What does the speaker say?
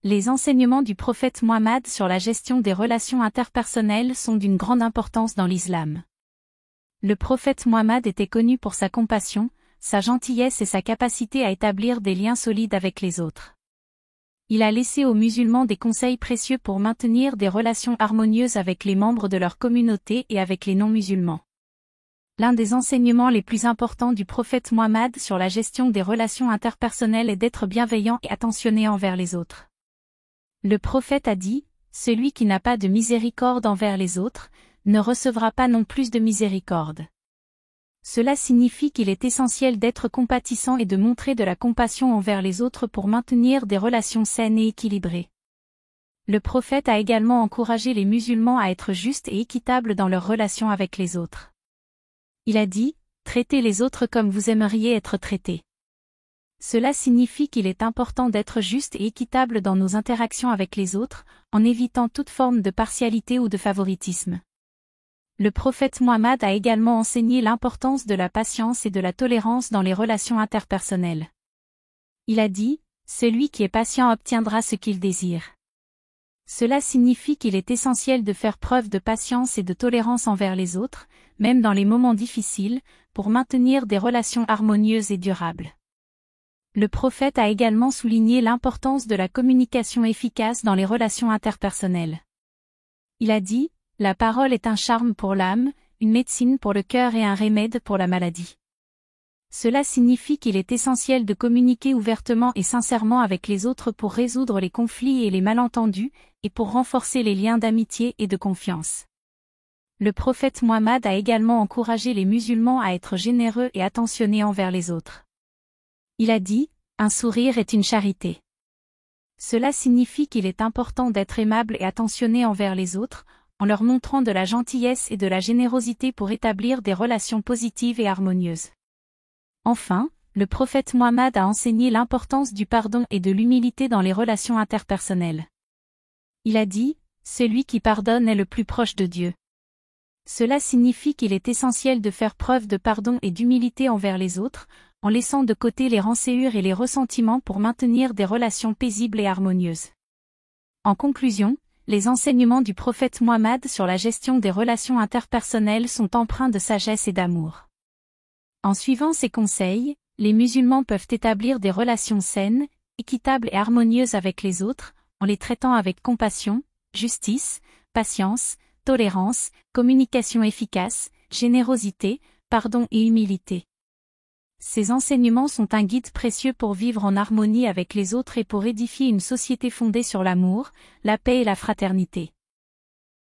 Les enseignements du prophète Muhammad sur la gestion des relations interpersonnelles sont d'une grande importance dans l'islam. Le prophète Muhammad était connu pour sa compassion, sa gentillesse et sa capacité à établir des liens solides avec les autres. Il a laissé aux musulmans des conseils précieux pour maintenir des relations harmonieuses avec les membres de leur communauté et avec les non-musulmans. L'un des enseignements les plus importants du prophète Muhammad sur la gestion des relations interpersonnelles est d'être bienveillant et attentionné envers les autres. Le prophète a dit, « Celui qui n'a pas de miséricorde envers les autres, ne recevra pas non plus de miséricorde. » Cela signifie qu'il est essentiel d'être compatissant et de montrer de la compassion envers les autres pour maintenir des relations saines et équilibrées. Le prophète a également encouragé les musulmans à être justes et équitables dans leurs relations avec les autres. Il a dit, « Traitez les autres comme vous aimeriez être traités. » Cela signifie qu'il est important d'être juste et équitable dans nos interactions avec les autres, en évitant toute forme de partialité ou de favoritisme. Le prophète Muhammad a également enseigné l'importance de la patience et de la tolérance dans les relations interpersonnelles. Il a dit, « Celui qui est patient obtiendra ce qu'il désire. » Cela signifie qu'il est essentiel de faire preuve de patience et de tolérance envers les autres, même dans les moments difficiles, pour maintenir des relations harmonieuses et durables. Le prophète a également souligné l'importance de la communication efficace dans les relations interpersonnelles. Il a dit, « La parole est un charme pour l'âme, une médecine pour le cœur et un remède pour la maladie. » Cela signifie qu'il est essentiel de communiquer ouvertement et sincèrement avec les autres pour résoudre les conflits et les malentendus, et pour renforcer les liens d'amitié et de confiance. Le prophète Muhammad a également encouragé les musulmans à être généreux et attentionnés envers les autres. Il a dit, « Un sourire est une charité. » Cela signifie qu'il est important d'être aimable et attentionné envers les autres, en leur montrant de la gentillesse et de la générosité pour établir des relations positives et harmonieuses. Enfin, le prophète Muhammad a enseigné l'importance du pardon et de l'humilité dans les relations interpersonnelles. Il a dit, « Celui qui pardonne est le plus proche de Dieu. » Cela signifie qu'il est essentiel de faire preuve de pardon et d'humilité envers les autres, en laissant de côté les rancœurs et les ressentiments pour maintenir des relations paisibles et harmonieuses. En conclusion, les enseignements du prophète Muhammad sur la gestion des relations interpersonnelles sont empreints de sagesse et d'amour. En suivant ces conseils, les musulmans peuvent établir des relations saines, équitables et harmonieuses avec les autres, en les traitant avec compassion, justice, patience, tolérance, communication efficace, générosité, pardon et humilité. Ces enseignements sont un guide précieux pour vivre en harmonie avec les autres et pour édifier une société fondée sur l'amour, la paix et la fraternité.